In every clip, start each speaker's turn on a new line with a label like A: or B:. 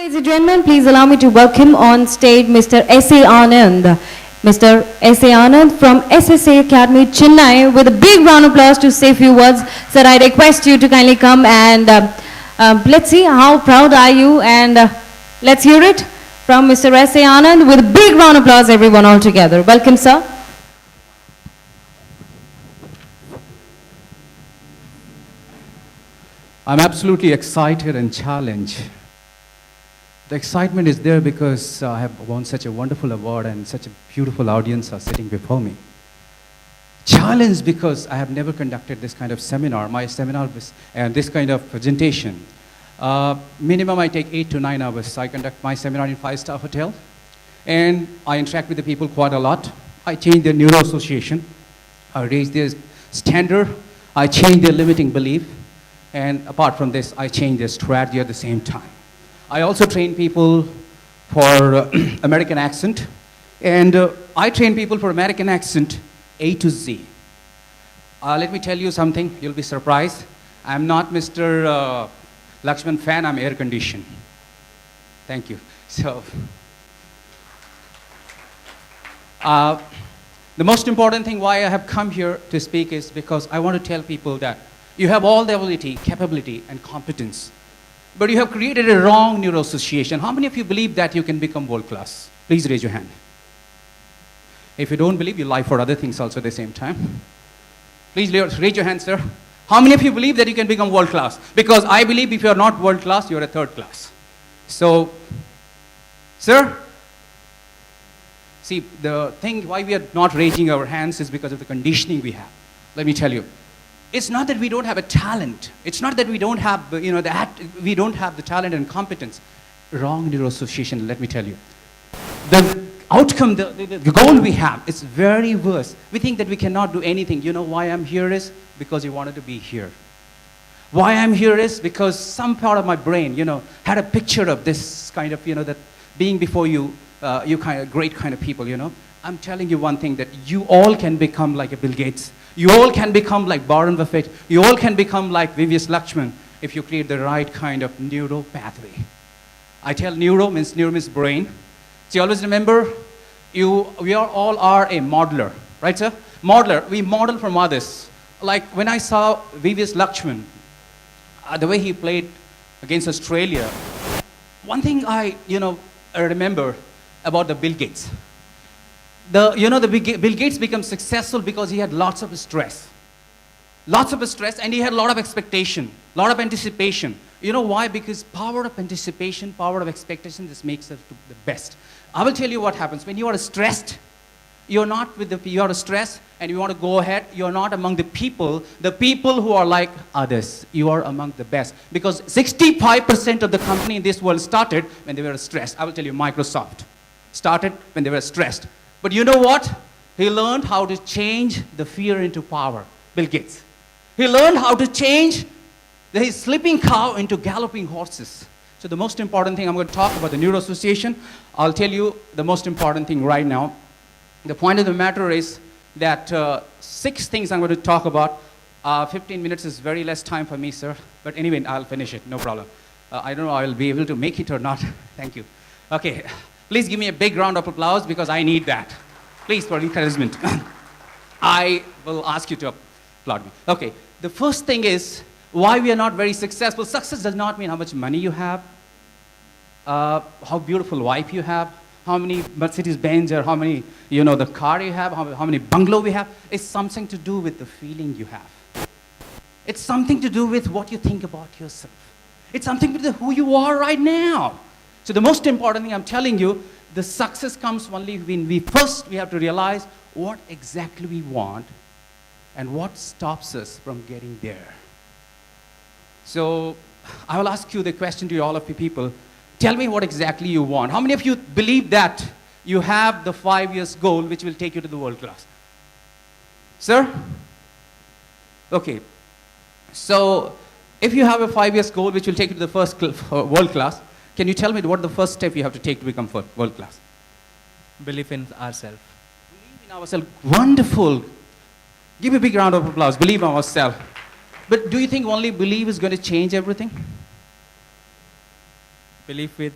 A: Ladies and gentlemen, please allow me to welcome on stage Mr. S.A. Anand. Mr. S.A. Anand from SSA Academy, Chennai, with a big round of applause to say a few words. Sir, I request you to kindly come and let's see how proud are you, and let's hear it from Mr. S.A. Anand with a big round of applause, everyone all together. Welcome, sir.
B: I'm absolutely excited and challenged. The excitement is there because I have won such a wonderful award and such a beautiful audience are sitting before me. Challenged because I have never conducted this kind of seminar. My seminar and this kind of presentation. Minimum I take 8 to 9 hours. I conduct my seminar in 5-star hotel and I interact with the people quite a lot. I change their neuro association. I raise their standard. I change their limiting belief. And apart from this, I change their strategy at the same time. I also train people for American accent. And I train people for American accent A to Z. Let me tell you something, you'll be surprised. I'm not Mr. Lakshman fan, I'm air conditioned. Thank you. So, the most important thing why I have come here to speak is because I want to tell people that you have all the ability, capability, and competence, but you have created a wrong neuro association. How many of you believe that you can become world class? Please raise your hand. If you don't believe, you lie for other things also at the same time. Please raise your hand, sir. How many of you believe that you can become world class? Because I believe if you are not world class, you are a third class. So, sir, see, the thing why we are not raising our hands is because of the conditioning we have. Let me tell you. It's not that we don't have a talent. It's not that we don't have, we don't have the talent and competence. Wrong neuro association, let me tell you. The outcome, the goal we have is very worse. We think that we cannot do anything. You know why I'm here is because you wanted to be here. Why I'm here is because some part of my brain, had a picture of this kind of, that being before you, you kind of great kind of people, I'm telling you one thing, that you all can become like a Bill Gates. You all can become like Warren Buffett. You all can become like V.S. Lakshman if you create the right kind of neuro pathway. I tell neuro means brain. So you always remember, we all are a modeler, right, sir? Modeler, we model from others. Like when I saw V.S. Lakshman, the way he played against Australia, one thing I remember about the Bill Gates. Bill Gates became successful because he had lots of stress. Lots of stress, and he had a lot of expectation, a lot of anticipation. You know why? Because power of anticipation, power of expectation, this makes us the best. I will tell you what happens. When you are stressed, you are stressed, and you want to go ahead, you are not among the people who are like others. You are among the best. Because 65% of the company in this world started when they were stressed. I will tell you, Microsoft started when they were stressed. But you know what? He learned how to change the fear into power. Bill Gates. He learned how to change his sleeping cow into galloping horses. So the most important thing, I'm going to talk about the neuro association. I'll tell you the most important thing right now. The point of the matter is that 6 things I'm going to talk about. 15 minutes is very less time for me, sir. But anyway, I'll finish it, no problem. I don't know if I'll be able to make it or not. Thank you. Okay. Please give me a big round of applause because I need that. Please, for encouragement. I will ask you to applaud me. Okay, the first thing is why we are not very successful. Success does not mean how much money you have, how beautiful wife you have, how many Mercedes-Benz or how many, the car you have, how many bungalow we have. It's something to do with the feeling you have. It's something to do with what you think about yourself. It's something to do with who you are right now. So the most important thing I'm telling you, the success comes only when we have to realize what exactly we want and what stops us from getting there. So I will ask you the question to all of you people. Tell me what exactly you want. How many of you believe that you have the 5 years goal which will take you to the world class? Sir? Okay. So if you have a 5 years goal which will take you to the first world class, can you tell me what the first step you have to take to become world class?
C: Believe in ourselves.
B: Believe in ourselves. Wonderful. Give a big round of applause. Believe in ourselves. But do you think only belief is going to change everything?
C: Belief with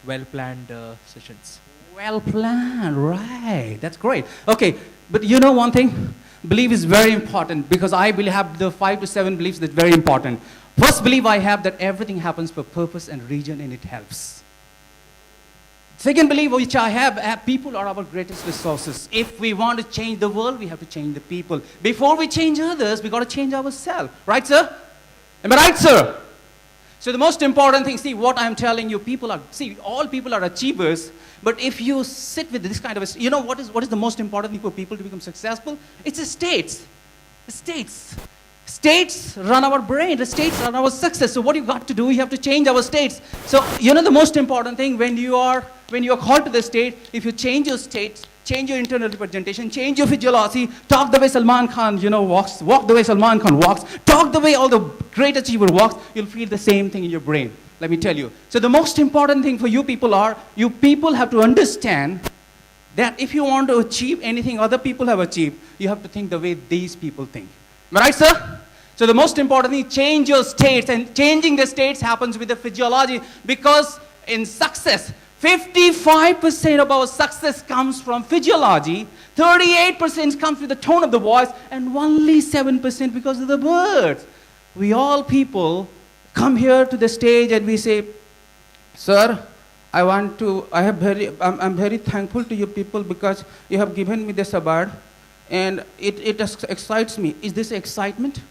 C: well-planned sessions.
B: Well planned, right. That's great. Okay, but you know one thing? Belief is very important because I have the 5 to 7 beliefs that's very important. First belief I have that everything happens for purpose and reason and it helps. Second belief which I have, people are our greatest resources. If we want to change the world, we have to change the people. Before we change others, we got to change ourselves. Right, sir? Am I right, sir? So the most important thing, see what I'm telling you, all people are achievers, but if you sit with this kind of, you know what is the most important thing for people to become successful? It's the states. The states. States run our brain, the states run our success. So what you got to do, you have to change our states. So you know the most important thing when you are called to the state, if you change your states, change your internal representation, change your physiology, talk the way Salman Khan, walks, walk the way Salman Khan walks, talk the way all the great achiever walks, you'll feel the same thing in your brain. Let me tell you. So the most important thing for you people have to understand that if you want to achieve anything other people have achieved, you have to think the way these people think. Am I right, sir? So the most important thing, change your states, and changing the states happens with the physiology, because in success, 55% of our success comes from physiology, 38% comes with the tone of the voice, and only 7% because of the words. We all people come here to the stage and we say, sir, I'm very thankful to you people because you have given me this award and it excites me. Is this excitement?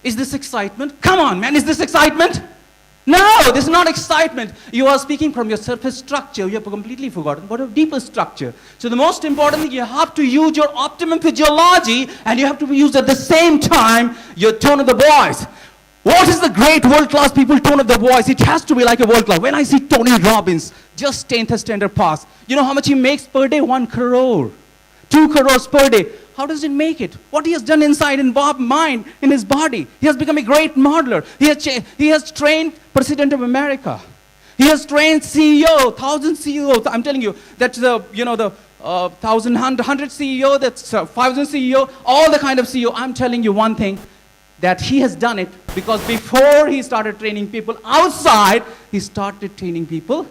B: Is this excitement? Come on, man, is this excitement? No, this is not excitement. You are speaking from your surface structure. You have completely forgotten what a deeper structure. So the most important thing, you have to use your optimum physiology and you have to use at the same time your tone of the voice. What is the great world-class people tone of the voice? It has to be like a world-class. When I see Tony Robbins, just 10th standard pass, you know how much he makes per day? 1 crore. 2 crores per day. How does it make it? What he has done inside in Bob's mind, in his body. He has become a great modeler. He has trained President of America. He has trained CEO, 1,000 CEOs. I'm telling you, that's the 1,000, 100 CEO, that's 5,000 CEO, all the kind of CEO. I'm telling you one thing, that he has done it because before he started training people outside, he started training people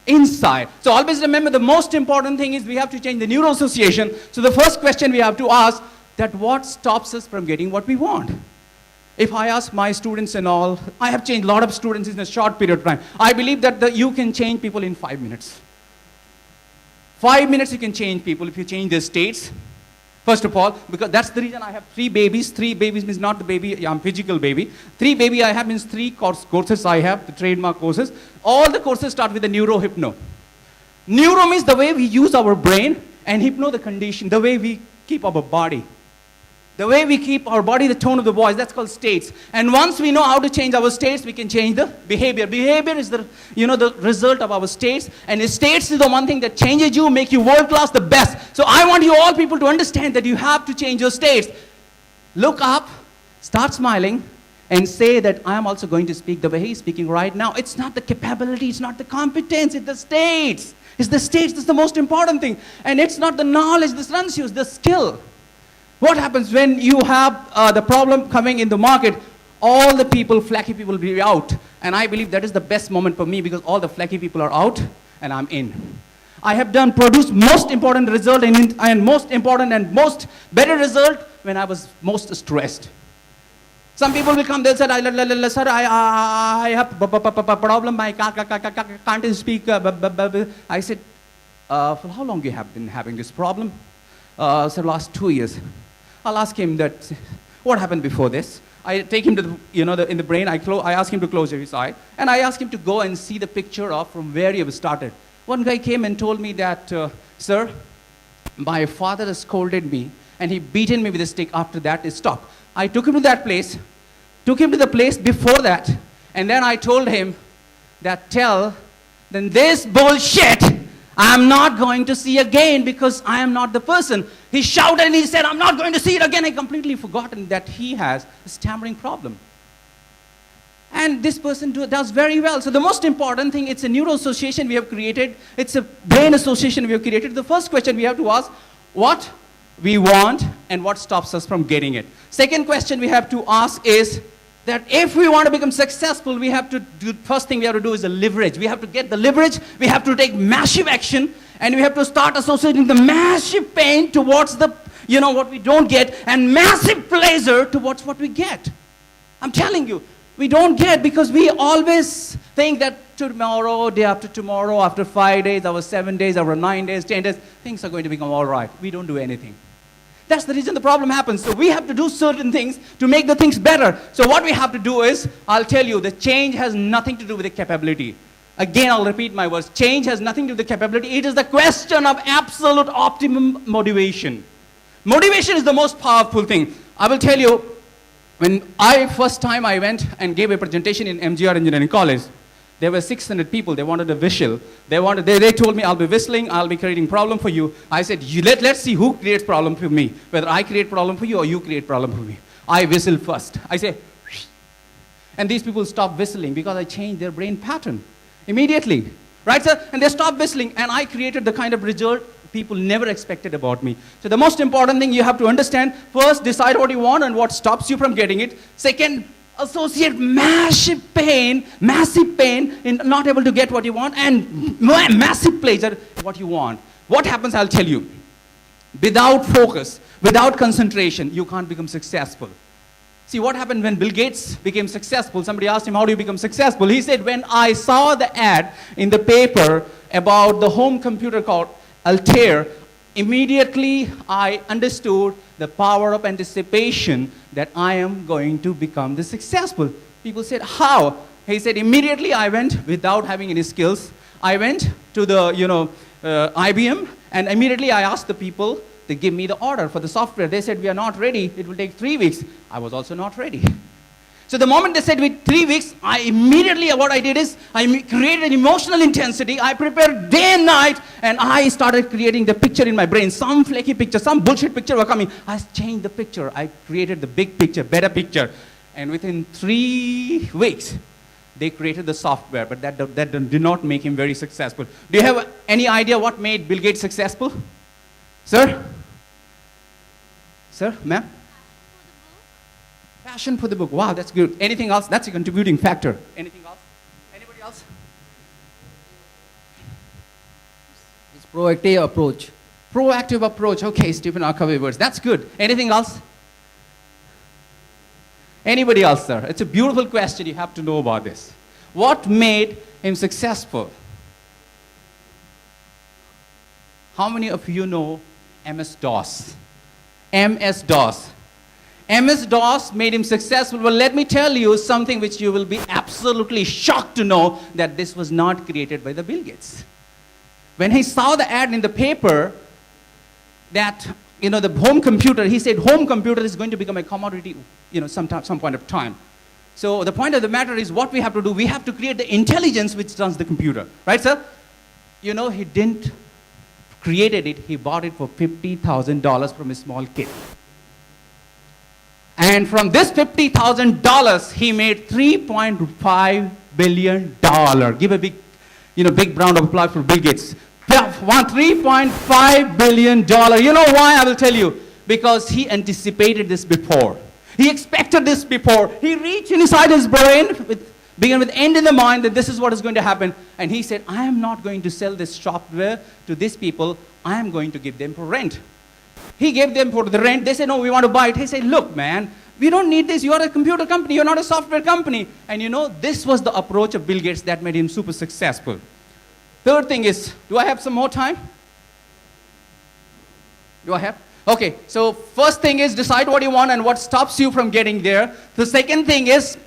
B: inside. So always remember, the most important thing is we have to change the neuro association. So the first question we have to ask, that what stops us from getting what we want? If I ask my students and all, I have changed a lot of students in a short period of time. I believe that you can change people in 5 minutes. 5 minutes you can change people if you change their states. First of all, because that's the reason I have 3 babies. 3 babies means not the baby, I'm physical baby. 3 baby I have means 3 courses I have, the trademark courses. All the courses start with the neuro-hypno. Neuro means the way we use our brain, and hypno the condition, the way we keep our body. The way we keep our body, the tone of the voice, that's called states. And once we know how to change our states, we can change the behavior. Behavior is the result of our states. And the states is the one thing that changes you, make you world class, the best. So I want you all people to understand that you have to change your states. Look up, start smiling, and say that I am also going to speak the way he's speaking right now. It's not the capability, it's not the competence, it's the states. It's the states that's the most important thing. And it's not the knowledge that runs you, it's the skill. What happens when you have the problem coming in the market? All the people, flaky people will be out. And I believe that is the best moment for me because all the flaky people are out and I'm in. I have produced most important result and most important and most better result when I was most stressed. Some people will come, they'll say, sir, I have a problem, I can't speak. I said, for how long you have been having this problem? Sir, last 2 years. I'll ask him that, what happened before this? I take him to the, in the brain, I ask him to close his eye, and I ask him to go and see the picture of from where you have started. One guy came and told me that, sir, my father has scolded me, and he beaten me with a stick. After that, it stopped. I took him to that place, took him to the place before that, and then I told him that then this bullshit, I'm not going to see again because I am not the person. He shouted and he said, I'm not going to see it again. I completely forgotten that he has a stammering problem. And this person does very well. So the most important thing, it's a neuro association we have created. It's a brain association we have created. The first question we have to ask, what we want and what stops us from getting it. Second question we have to ask is, that if we want to become successful, we have to do, first thing we have to do is the leverage. We have to get the leverage, we have to take massive action, and we have to start associating the massive pain towards the, what we don't get, and massive pleasure towards what we get. I'm telling you, we don't get because we always think that tomorrow, day after tomorrow, after 5 days, after 7 days, after 9 days, 10 days, things are going to become all right. We don't do anything. That's the reason the problem happens. So we have to do certain things to make the things better. So what we have to do is, I'll tell you, the change has nothing to do with the capability. Again, I'll repeat my words. Change has nothing to do with the capability. It is the question of absolute optimum motivation. Motivation is the most powerful thing. I will tell you, when first time I went and gave a presentation in MGR Engineering College, there were 600 people. They wanted a whistle. They told me, I'll be whistling, I'll be creating problem for you. I said, let's see who creates problem for me. Whether I create problem for you or you create problem for me. I whistle first. I say, and these people stop whistling because I changed their brain pattern immediately. Right, sir? And they stopped whistling, and I created the kind of result people never expected about me. So the most important thing you have to understand, first, decide what you want and what stops you from getting it. Second, associate massive pain in not able to get what you want, and massive pleasure what you want. What happens, I'll tell you. Without focus, without concentration, you can't become successful. See, what happened when Bill Gates became successful? Somebody asked him, how do you become successful? He said, when I saw the ad in the paper about the home computer called Altair, immediately I understood the power of anticipation that I am going to become the successful. People said, how? He said, immediately I went without having any skills. I went to the, IBM, and immediately I asked the people to give me the order for the software. They said, we are not ready. It will take 3 weeks. I was also not ready. So the moment they said with 3 weeks, what I did is, I created emotional intensity. I prepared day and night, and I started creating the picture in my brain. Some flaky picture, some bullshit picture were coming. I changed the picture. I created the big picture, better picture. And within 3 weeks, they created the software, but that did not make him very successful. Do you have any idea what made Bill Gates successful? Sir? Sir, ma'am? Passion for the book. Wow, that's good. Anything else? That's a contributing factor. Anything else? Anybody else?
D: It's proactive approach.
B: Proactive approach. Okay, Stephen R. Covey words. That's good. Anything else? Anybody else, sir? It's a beautiful question. You have to know about this. What made him successful? How many of you know MS-DOS? MS-DOS. MS-DOS made him successful. Well, let me tell you something which you will be absolutely shocked to know, that this was not created by the Bill Gates. When he saw the ad in the paper that, the home computer, he said home computer is going to become a commodity, some point of time. So the point of the matter is, what we have to do, we have to create the intelligence which runs the computer. Right, sir? He didn't created it, he bought it for $50,000 from a small kid. And from this $50,000, he made $3.5 billion. Give a big, big round of applause for Bill Gates. $3.5 billion. You know why? I will tell you. Because he anticipated this before. He expected this before. He reached inside his brain, began with end in the mind, that this is what is going to happen. And he said, I am not going to sell this software to these people. I am going to give them for rent. He gave them for the rent. They said, no, we want to buy it. He said, look, man, we don't need this. You are a computer company. You're not a software company. And this was the approach of Bill Gates that made him super successful. Third thing is, do I have some more time? Do I have? Okay, so first thing is, decide what you want and what stops you from getting there. The second thing is,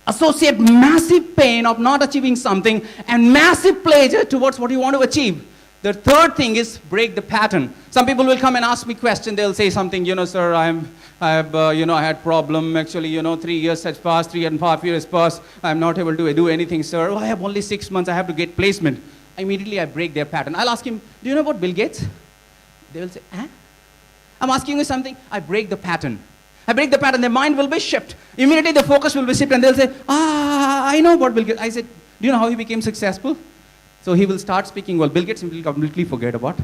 B: associate massive pain of not achieving something and massive pleasure towards what you want to achieve. The third thing is, break the pattern. Some people will come and ask me questions. They'll say something, sir, I had problem. Actually, 3 years has passed, 3.5 years passed. I'm not able to do anything, sir. Oh, I have only 6 months. I have to get placement. Immediately, I break their pattern. I'll ask him, do you know about Bill Gates? They will say, eh? I'm asking you something. I break the pattern. I break the pattern. Their mind will be shifted. Immediately, the focus will be shifted, and they'll say, I know about Bill Gates. I said, do you know how he became successful? So he will start speaking, well, Bill Gates will completely forget about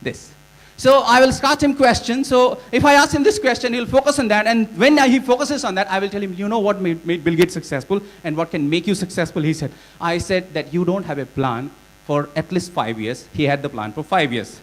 B: this. So I will start him question. So if I ask him this question, he'll focus on that. And when he focuses on that, I will tell him, you know what made Bill Gates successful and what can make you successful? He said, I said that you don't have a plan for at least 5 years. He had the plan for 5 years.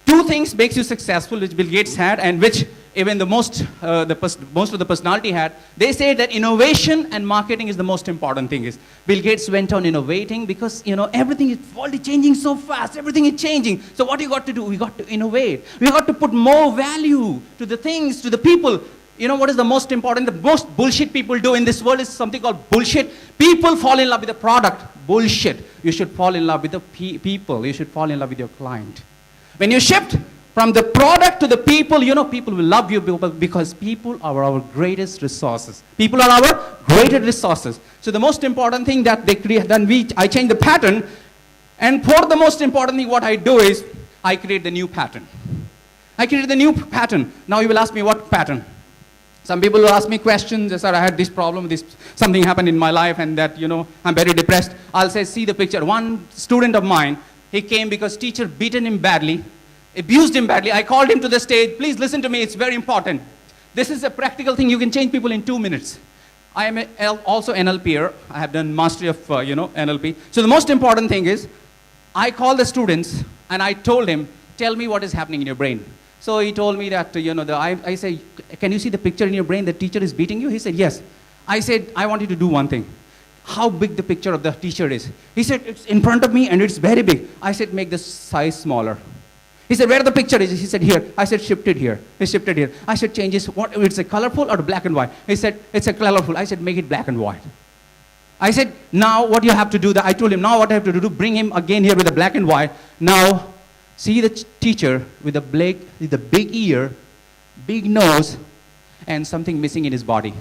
B: Two things makes you successful, which Bill Gates had and which even the most of the personality had. They say that innovation and marketing is the most important thing. Is Bill Gates went on innovating because everything is already changing so fast. Everything is changing. So what you got to do? We got to innovate. We got to put more value to the things, to the people. You know what is the most important? The most bullshit people do in this world is something called bullshit. People fall in love with the product. Bullshit. You should fall in love with the people. You should fall in love with your client. When you shift from the product to the people, people will love you because people are our greatest resources. People are our greatest resources. So the most important thing that they create, I change the pattern, and for the most important thing, what I do is I create the new pattern. I create the new pattern. Now you will ask me what pattern? Some people will ask me questions. Sir, I had this problem, something happened in my life, and that I'm very depressed. I'll say, see the picture. One student of mine, he came because teacher beaten him badly, abused him badly. I called him to the stage. Please listen to me. It's very important. This is a practical thing. You can change people in 2 minutes. I am also NLPer. I have done mastery of NLP. So the most important thing is, I called the students and I told him, tell me what is happening in your brain. So he told me that I say, can you see the picture in your brain? The teacher is beating you. He said yes. I said, I want you to do one thing. How big the picture of the teacher is? He said, it's in front of me and it's very big. I said, make the size smaller. He said, where the picture is? He said, here. I said, shift it here. He shifted here. I said, change this. What? It's a colorful or black and white? He said, it's a colorful. I said, make it black and white. I said, now what you have to do, I told him, now what I have to do, bring him again here with the black and white. Now, see the teacher with the big ear, big nose, and something missing in his body.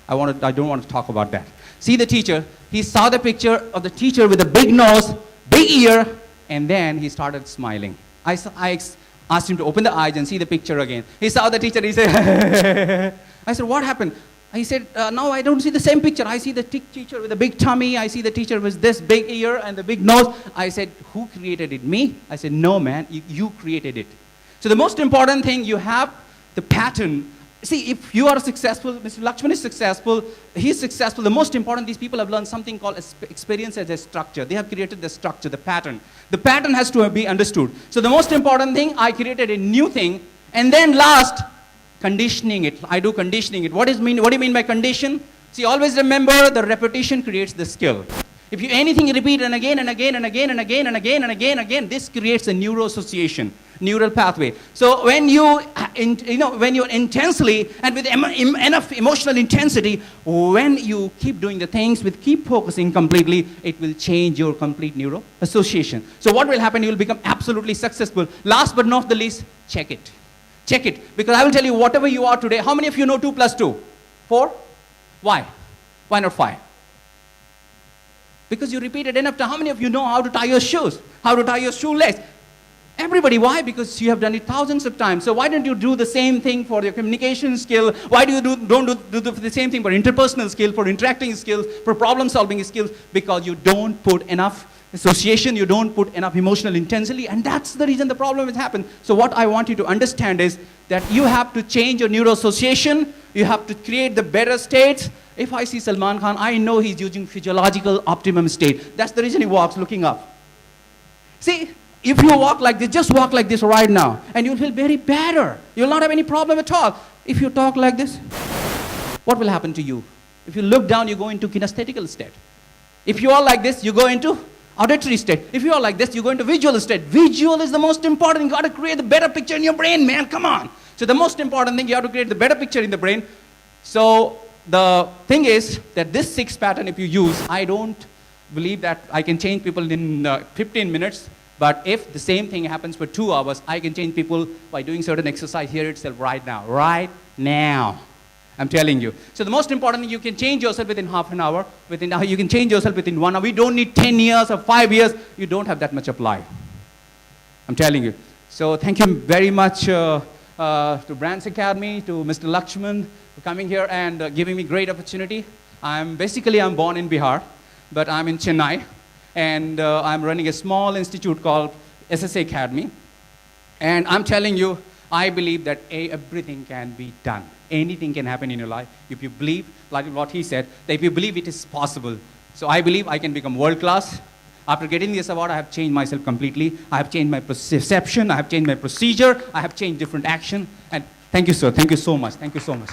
B: I don't want to talk about that. See the teacher. He saw the picture of the teacher with a big nose, big ear, and then he started smiling. I asked him to open the eyes and see the picture again. He saw the teacher. He said, I said, what happened? He said, no, I don't see the same picture. I see the teacher with a big tummy. I see the teacher with this big ear and the big nose. I said, who created it? Me? I said, no, man, you created it. So the most important thing, you have the pattern. See, if you are successful, Mr. Lakshman is successful, he's successful. The most important, these people have learned something called experience as a structure. They have created the structure, the pattern. The pattern has to be understood. So the most important thing, I created a new thing. And then last, conditioning it. I do conditioning it. What do you mean by condition? See, always remember, the repetition creates the skill. If you anything repeat and again and again and again and again and again and again and again, this creates a neural association, neural pathway. So when when you're intensely and with enough emotional intensity, when you keep doing the things, keep focusing completely, it will change your complete neural association. So what will happen? You will become absolutely successful. Last but not the least, check it. Check it. Because I will tell you, whatever you are today, how many of you know 2 plus 2? 4? Why? Why not 5? Because you repeat it enough time. How many of you know how to tie your shoes? How to tie your shoelace? Everybody. Why? Because you have done it thousands of times. So why don't you do the same thing for your communication skill? Why do you don't do the same thing for interpersonal skill, for interacting skills, for problem solving skills? Because you don't put enough association, you don't put enough emotional intensity, and that's the reason the problem has happened. So what I want you to understand is that you have to change your neural association. You have to create the better states. If I see Salman Khan, I know he's using physiological optimum state. That's the reason he walks looking up. See, if you walk like this, just walk like this right now, and you'll feel very better. You'll not have any problem at all. If you talk like this, what will happen to you? If you look down, you go into kinesthetical state. If you are like this, you go into auditory state. If you are like this, you go into visual state. Visual is the most important. You got to create the better picture in your brain, man. Come on. So the most important thing, you have to create the better picture in the brain. So the thing is that this 6 pattern, if you use, I don't believe that I can change people in 15 minutes. But if the same thing happens for 2 hours, I can change people by doing certain exercise here itself right now. Right now. I'm telling you. So the most important thing, you can change yourself within half an hour. You can change yourself within 1 hour. We don't need 10 years or 5 years. You don't have that much of life. I'm telling you. So thank you very much to Brands Academy, to Mr. Lakshman for coming here and giving me great opportunity. I'm born in Bihar, but I'm in Chennai. And I'm running a small institute called SSA Academy. And I'm telling you, I believe that everything can be done. Anything can happen in your life if you believe, like what he said, that if you believe it is possible. So I believe I can become world class. After getting this award, I have changed myself completely. I have changed my perception. I have changed my procedure. I have changed different action. And thank you, sir. Thank you so much. Thank you so much.